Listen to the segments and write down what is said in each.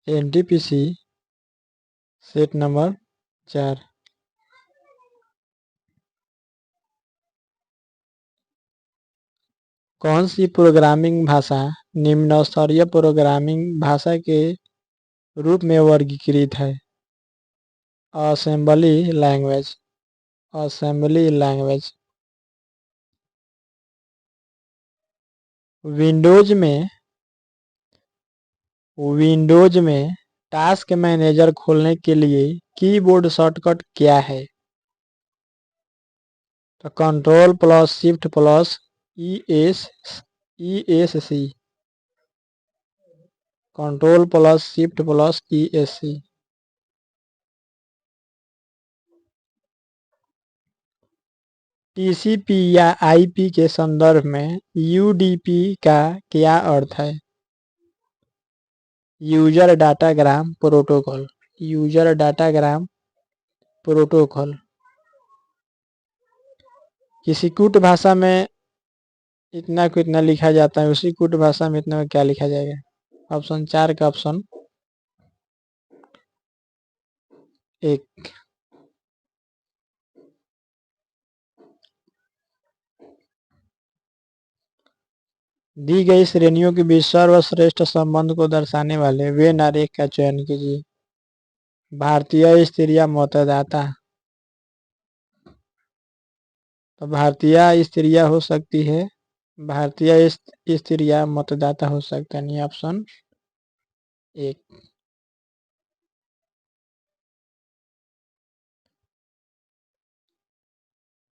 NTPC set number 4। कौन सी programming भाषा निम्न स्तरीय प्रोग्रामिंग भाषा के रूप में वर्गीकृत है? Assembly language. Assembly language. Windows में टास्क मैनेजर खोलने के लिए कीबोर्ड शॉर्टकट क्या है? तो control plus shift plus ESC। Control plus shift plus ESC। TCP या आईपी के संदर्भ में यूडीपी का क्या अर्थ है? User datagram protocol. User datagram protocol. किसी कूट भाषा में इतना को इतना लिखा जाता है, उसी कूट भाषा में इतना क्या लिखा जाएगा? ऑप्शन 4 का ऑप्शन 1। दी गई श्रेणियों के बीच सर्वश्रेष्ठ संबंध को दर्शाने वाले वेन आरेख का चयन कीजिए। भारतीय स्त्रियां मतदाता। तो भारतीय स्त्रियां हो सकती है, भारतीय स्त्रियां मतदाता हो सकता नहीं। ऑप्शन 1।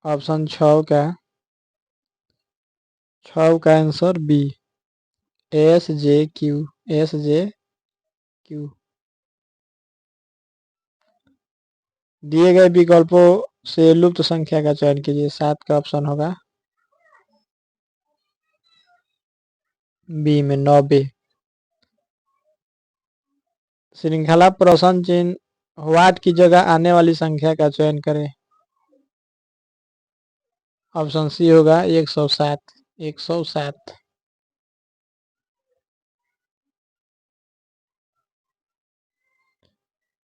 ऑप्शन 6 का आंसर बी, SJQ। SJQ। दिए गए विकल्पों से लुप्त संख्या का चयन कीजिए। 7 का ऑप्शन होगा बी में 90। श्रृंखला प्रश्न चिन्ह वाट की जगह आने वाली संख्या का चयन करें। ऑप्शन सी होगा 107। 107।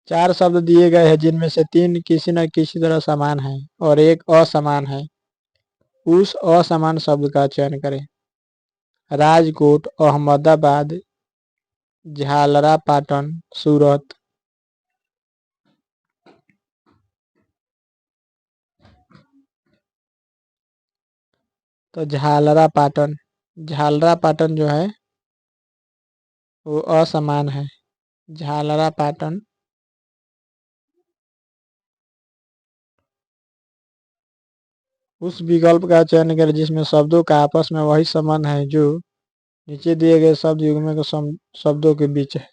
चार शब्द दिए गए हैं जिनमें से 3 किसी न किसी तरह समान है और एक असमान है। उस असमान शब्द का चयन करें। राजकोट, अहमदाबाद, झालरापाटन, सूरत। तो झालरापाटन। झालरापाटन जो है वो असमान है। झालरापाटन। उस विकल्प का चयन करें जिसमें शब्दों का आपस में वही संबंध है जो नीचे दिए गए शब्द युग्म के शब्दों के बीच है।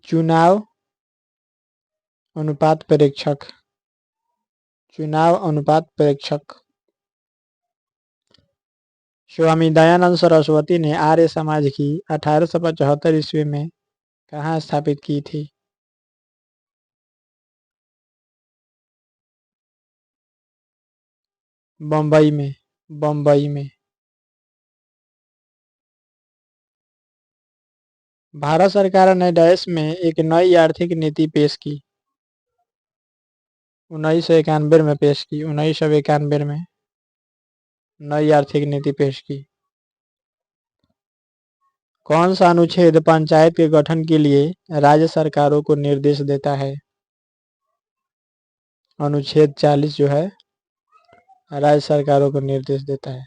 चुनाव अनुपात प्रेक्षक। चुनाव अनुपात प्रेक्षक। स्वामी दयानंद सरस्वती ने आर्य समाज की 1875 ईस्वी में कहाँ स्थापित की थी? बम्बई में। बम्बई में। भारत सरकार ने देश में एक नई आर्थिक नीति पेश की। 1991 में पेश की। 1991 में नई आर्थिक नीति पेश की। कौन सा अनुच्छेद पंचायत के गठन के लिए राज्य सरकारों को निर्देश देता है? अनुच्छेद 40 जो है राज्य सरकारों को निर्देश देता है।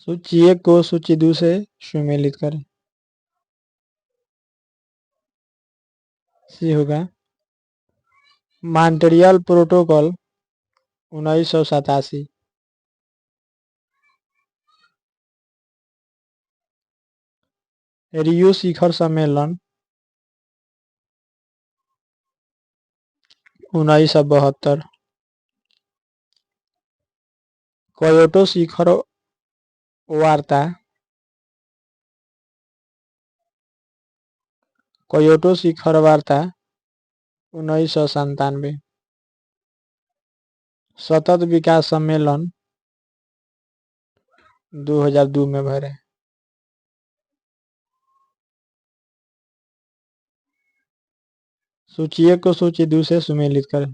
सूची 1 को सूची 2 से सुमेलित करें। सी होगा मॉन्ट्रियल प्रोटोकॉल 1987। रियो शिखर सम्मेलन 1972। क्योटो शिखर वार्ता। क्योटो शिखर वार्ता 1997। सतत विकास सम्मेलन 2002 में भरे। सूची 1 को सूची 2 से सुमेलित करें।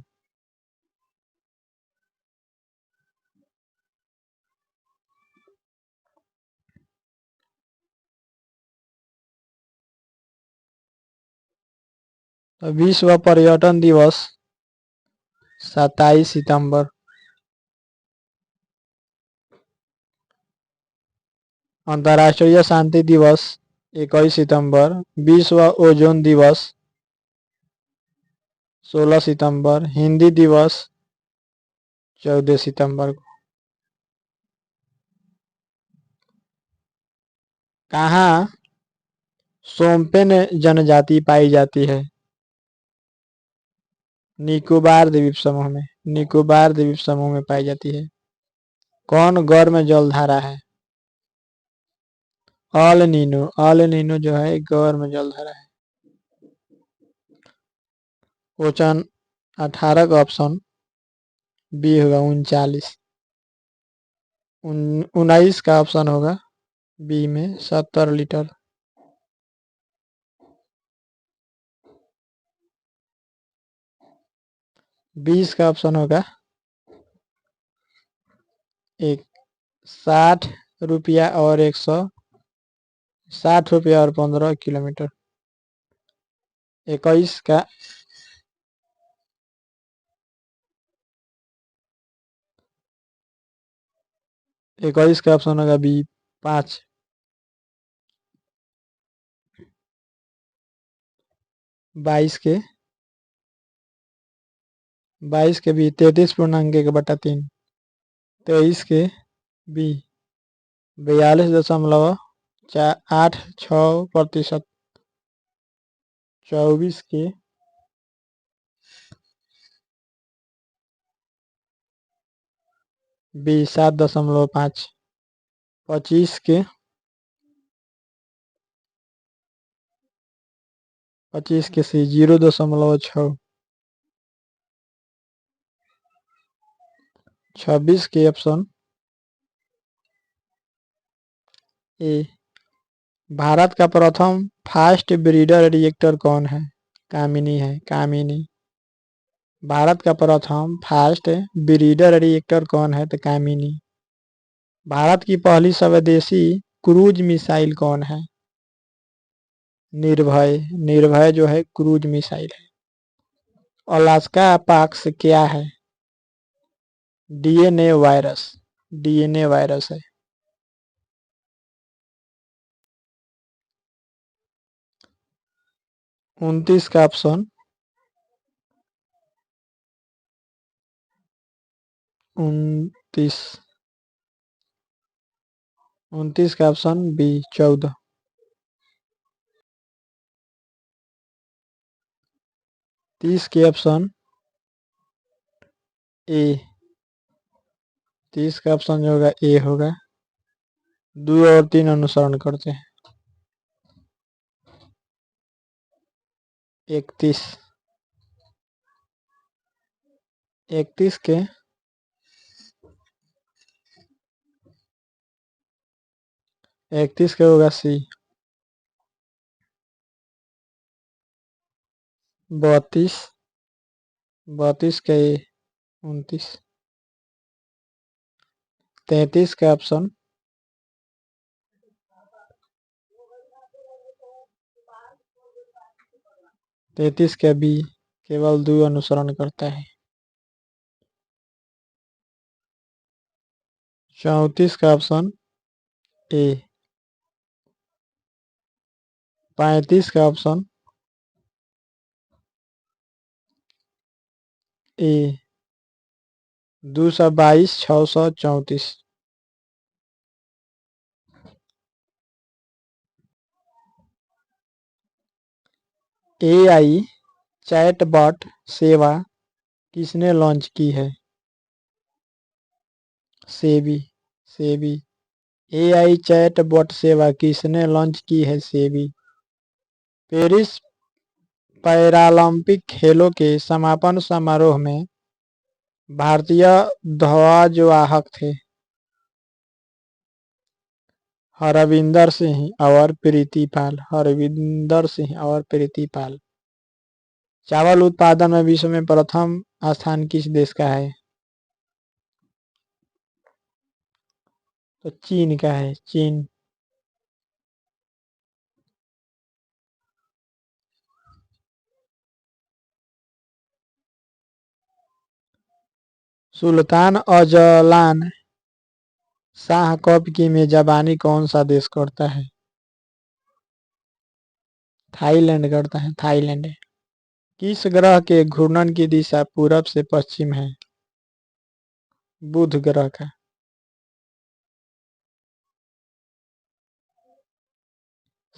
तो विश्व पर्यटन दिवस 27 सितंबर। अंतर्राष्ट्रीय शांति दिवस 21 सितंबर। विश्व ओजोन दिवस 16 सितंबर। हिंदी दिवस 14 सितंबर को। कहाँ सोम्पेन जनजाति पाई जाती है? निकोबार द्वीप समूह में। निकोबार द्वीप समूह में पाई जाती है। कौन गर्म जलधारा है? El Nino. अल नीनो जो है गर्म जलधारा है। क्वेश्चन 18 का ऑप्शन बी होगा 39। 19 का ऑप्शन होगा बी में 70 लीटर। 20 का ऑप्शन होगा 60 रुपया और 160 रुपया और 15 किलोमीटर। 21 का 21 का ऑप्शन होगा बी 5। 22 के बी 33.1/3। 23 के बी 42.86%। 24 के बी 7.5। 25 के सी 0.6। 26 के ऑप्शन ए। भारत का प्रथम फास्ट ब्रीडर रिएक्टर कौन है? कामिनी है। कामिनी। भारत का प्रथम फास्ट ब्रीडर रिएक्टर कौन है? तो कामिनी। भारत की पहली स्वदेशी क्रूज मिसाइल कौन है? निर्भय। निर्भय जो है क्रूज मिसाइल है। अलास्का पॉक्स क्या है? DNA virus. डीएनए वायरस है। 29 का ऑप्शन 29। 29 का ऑप्शन बी 14। 30 के ऑप्शन ए। 30 का ऑप्शन जो होगा ए होगा। 2 और 3 अनुसरण करते हैं। 31। 31 के 31 के होगा सी। 32। 32 के ए। 29। 33 का ऑप्शन 33 का बी केवल 2 अनुसरण करता है। 34 का ऑप्शन ए। 35 का ऑप्शन ए। 222 634। एआई चैटबॉट सेवा किसने लॉन्च की है? सेबी। सेबी। एआई चैटबॉट सेवा किसने लॉन्च की है? सेबी। पेरिस पैरालंपिक खेलों के समापन समारोह में भारतीय ध्वजवाहक थे हरविंदर सिंह और प्रीतिपाल। हरविंदर सिंह और प्रीतिपाल। चावल उत्पादन में विश्व में प्रथम स्थान किस देश का है? तो चीन का है, चीन। सुल्तान अजलान शाह कप की मेजबानी कौन सा देश करता है? थाईलैंड करता है, थाईलैंड। किस ग्रह के घूर्णन की दिशा पूरब से पश्चिम है? बुध ग्रह का।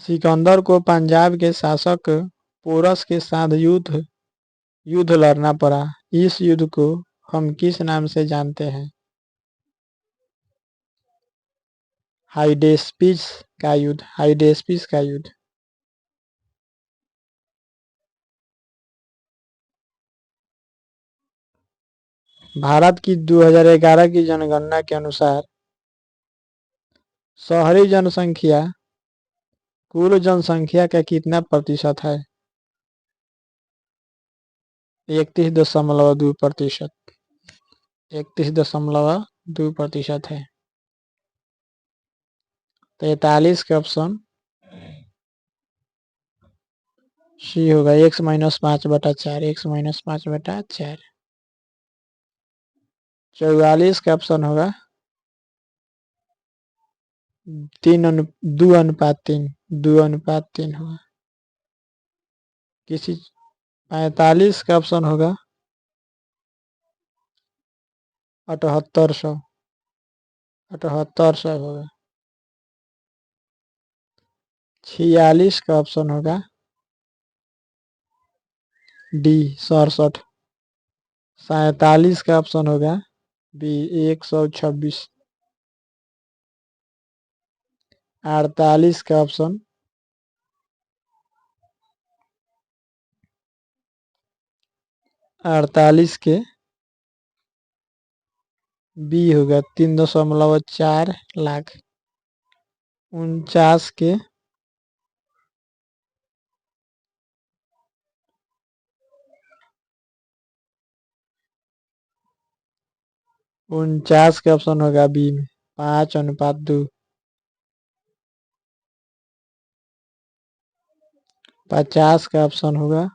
सिकंदर को पंजाब के शासक पोरस के साथ युद्ध युद्ध लड़ना पड़ा। इस युद्ध को हम किस नाम से जानते हैं? हाइडेस्पिस का युद्ध, हाइडेस्पिस का युद्ध। भारत की 2011 की जनगणना के अनुसार शहरी जनसंख्या कुल जनसंख्या का कितना प्रतिशत है? 31.2%। 31.2% है। 43 का ऑप्शन सी होगा। x-5/4, x-5/4। 44 का ऑप्शन होगा 2:3। 2:3 होगा। किसी 45 का ऑप्शन होगा 7800। 7800 होगा। 46 का ऑप्शन होगा डी 67। 47 का ऑप्शन होगा बी 126। 48 का ऑप्शन 48 के बी होगा 3.4 लाख। 49 के 49 का ऑप्शन होगा बी में 5:2। 50 का ऑप्शन होगा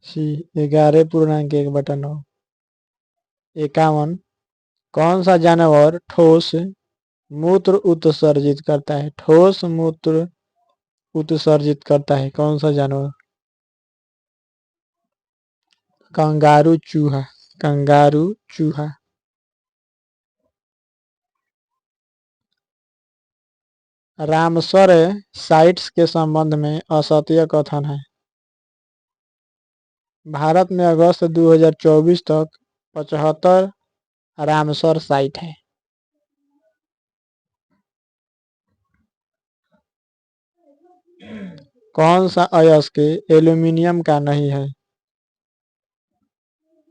सी 11.1/9। 51 कौन सा जानवर ठोस मूत्र उत्सर्जित करता है? ठोस मूत्र उत्सर्जित करता है कौन सा जानवर? कंगारू चूहा। कंगारू चूहा। रामसर साइट्स के संबंध में असत्य कथन है। भारत में अगस्त 2024 तक 75 रामसर साइट है। कौन सा अयस्क एल्यूमिनियम का नहीं है?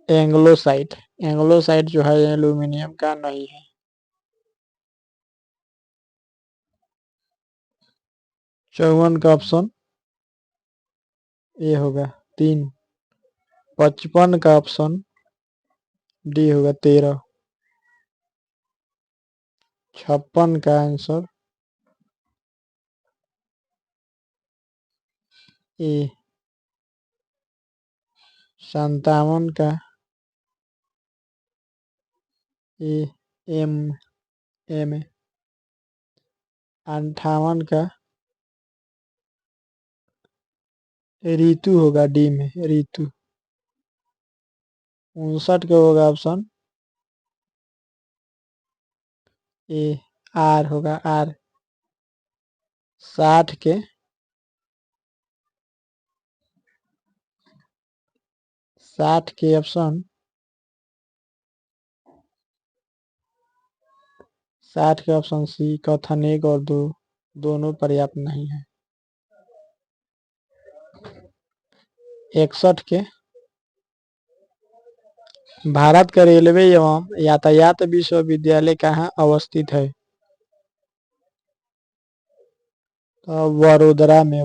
एंग्लोसाइट। एंग्लोसाइट जो है एल्यूमिनियम का नहीं है। 54 का ऑप्शन ए होगा 3। 55 का ऑप्शन डी होगा 13। 56 का आंसर ए। 57 का ए एम एम। 58 का ऋतु होगा डी में ऋतु। 59 का होगा ऑप्शन ए आर होगा आर। 60 के 60 के ऑप्शन 60 के ऑप्शन सी कथन 1 और 2 दोनों पर्याप्त नहीं है। 61 के भारत का रेलवे एवं यातायात विश्वविद्यालय कहाँ अवस्थित है? तो वडोदरा में,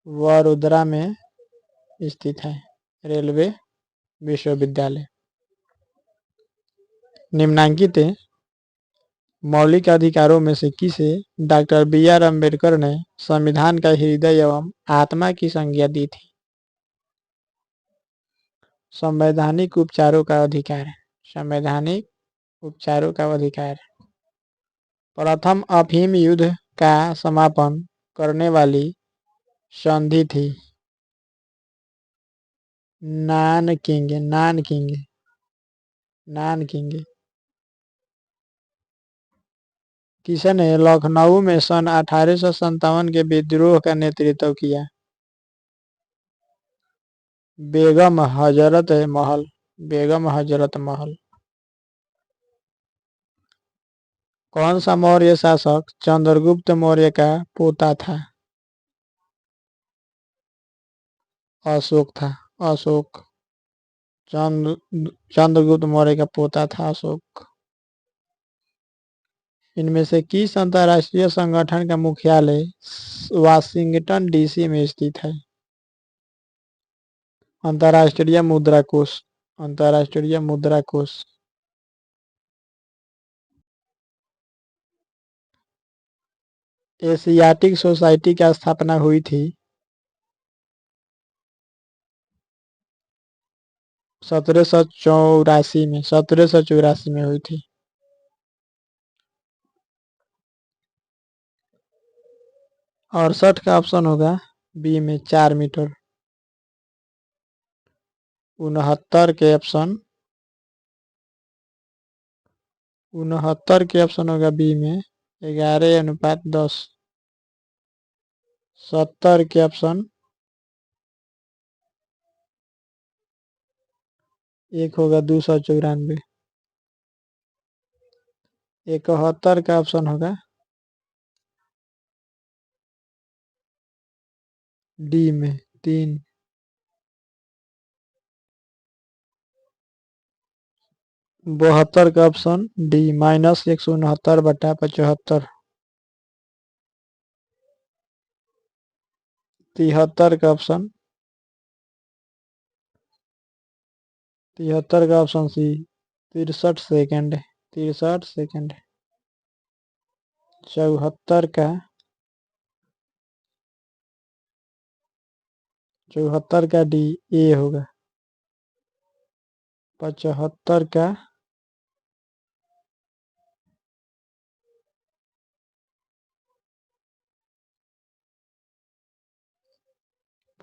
वडोदरा में स्थित है रेलवे विश्वविद्यालय। निम्नांकित मौलिक अधिकारों में से किसे डॉक्टर बी.आर. अम्बेडकर ने संविधान का हृदय एवं आत्मा की संज्ञा दी थी? संवैधानिक उपचारों का अधिकार। संवैधानिक उपचारों का अधिकार। प्रथम अफीम युद्ध का समापन करने वाली संधि थी? Nanking, Nanking. किसने लखनऊ में सन 1857 के विद्रोह का नेतृत्व किया? बेगम हजरत महल, बेगम हजरत महल। कौन सा मौर्य शासक चंद्रगुप्त मौर्य का पोता था? अशोक था, अशोक। चंद्रगुप्त मौर्य का पोता था अशोक। इनमें से किस अंतर्राष्ट्रीय संगठन का मुख्यालय वाशिंगटन डीसी में स्थित है? अंतर्राष्ट्रीय मुद्रा कोष, अंतर्राष्ट्रीय मुद्रा कोष। एशियाटिक सोसाइटी की स्थापना हुई थी? 1784 में, 1784 में हुई थी। 68 का ऑप्शन होगा बी में 4 मीटर। 69 के ऑप्शन, 69 के ऑप्शन होगा बी में 11:10। 70 के ऑप्शन एक होगा 294। 71 का ऑप्शन होगा डी में 3। 72 का ऑप्शन डी -169/75। 73 का ऑप्शन, 73 का ऑप्शन सी 63 सेकंड, 63 सेकंड। 74 का, 74 का डी ए होगा। 75 का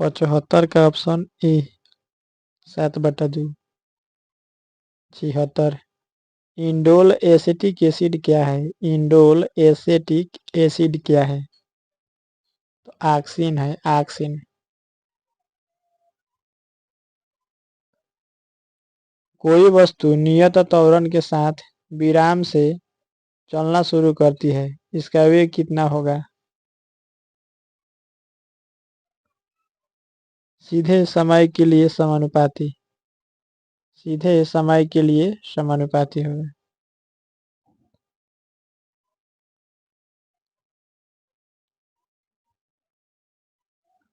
75 का option A 7/2। 76 indole acetic acid क्या है? इंडोल एसिटिक एसिड क्या है? तो ऑक्सीन है, ऑक्सीन। कोई वस्तु नियत त्वरण के साथ विराम से चलना शुरू करती है, इसका वेग कितना होगा? सीधे समय के लिए समानुपाती, सीधे समय के लिए समानुपाती होगा।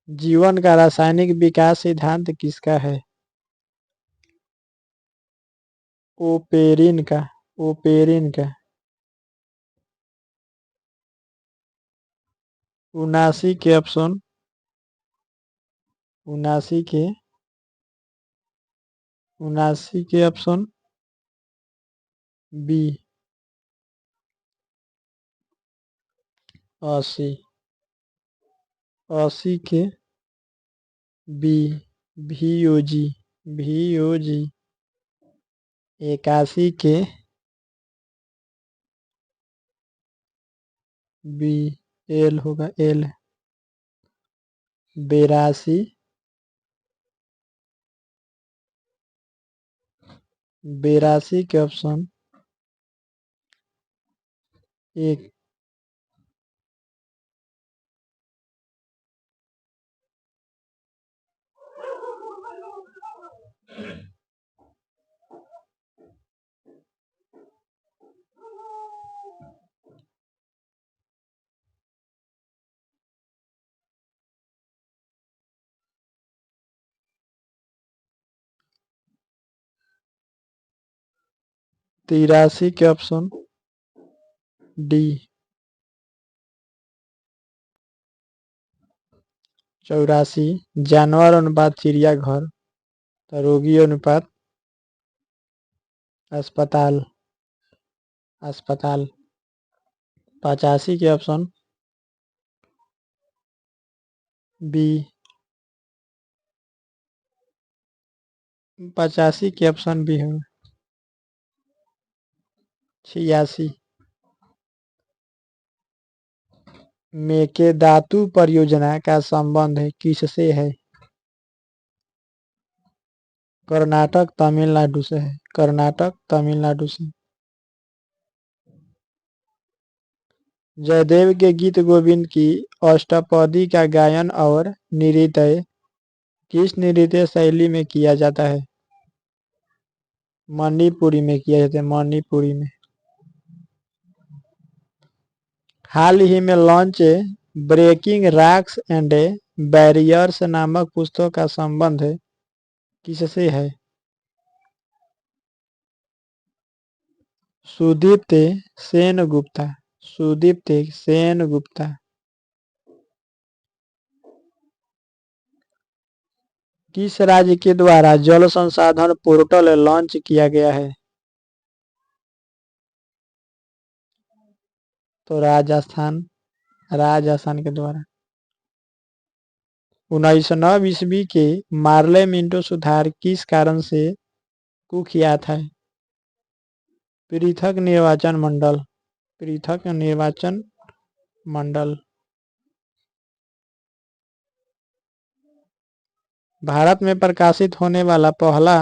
जीवन का रासायनिक विकास सिद्धांत किसका है? ओपेरिन का, ओपेरिन का। 79 के ऑप्शन, 79 के, 79 के ऑप्शन बी 80। 80 के बी VOG, VOG। 81 के बी एल होगा, एल। 82, 82 के ऑप्शन एक। 83 के ऑप्शन डी। 84 जानवर अनुपात चिड़ियाघर तो रोगी अनुपात अस्पताल। 85 के ऑप्शन बी। 85 के ऑप्शन बी है। 86 मेकेदातु परियोजना का संबंध किससे है? कर्नाटक तमिलनाडु से है। कर्नाटक तमिलनाडु से। जयदेव के गीत गोविंद की अष्टपदी का गायन और नृत्य किस नृत्य शैली में किया जाता है? मणिपुरी में किया जाता है। मणिपुरी में। हाल ही में launch breaking rocks and barriers नामक पुस्तक का संबंध किससे है? सुदीप्त सेनगुप्ता। सुदीप्त सेनगुप्ता। किस राज्य के द्वारा जल संसाधन पोर्टल लॉन्च किया गया है? तो राजस्थान। राजस्थान के द्वारा। 1909 ईस्वी के मार्ले मिंटो सुधार किस कारण से कुख्यात है? पृथक निर्वाचन मंडल। पृथक निर्वाचन मंडल। भारत में प्रकाशित होने वाला पहला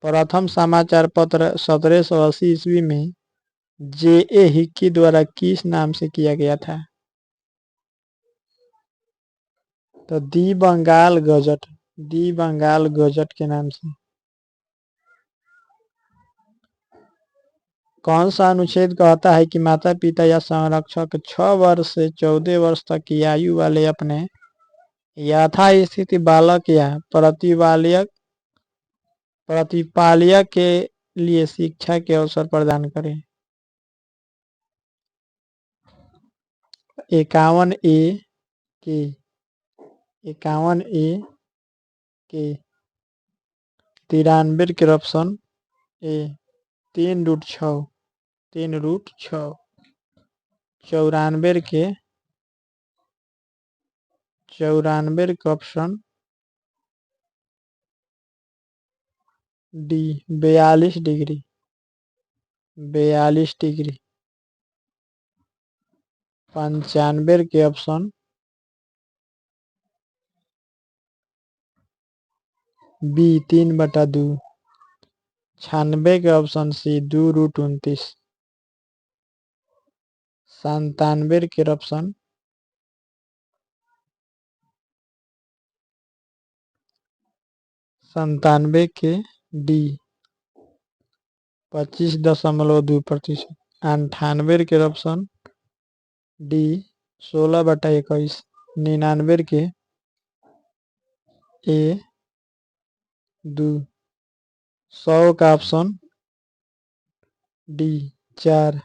प्रथम समाचार पत्र 1780 ईस्वी में जे.ए. हिक्की द्वारा किस नाम से किया गया था? तो दी बंगाल गजट। दी बंगाल गजट के नाम से। कौन सा अनुच्छेद कहता है कि माता पिता या संरक्षक 6 वर्ष से 14 वर्ष तक की आयु वाले अपने यथास्थिति बालक या प्रतिपालक के लिए शिक्षा के अवसर प्रदान करें? 51 ए के। 51 ए के। 93 के ऑप्शन ए 3√6। 3√6। 94 के। 94 के ऑप्शन डी 42 डिग्री। 42 डिग्री। 95 के ऑप्शन बी 3/2। 96 के ऑप्शन सी 2√29। 97 के ऑप्शन 97 के डी 25.2%। 98 के ऑप्शन डी 16/21। 99 के ए 2। 100 का ऑप्शन डी 4।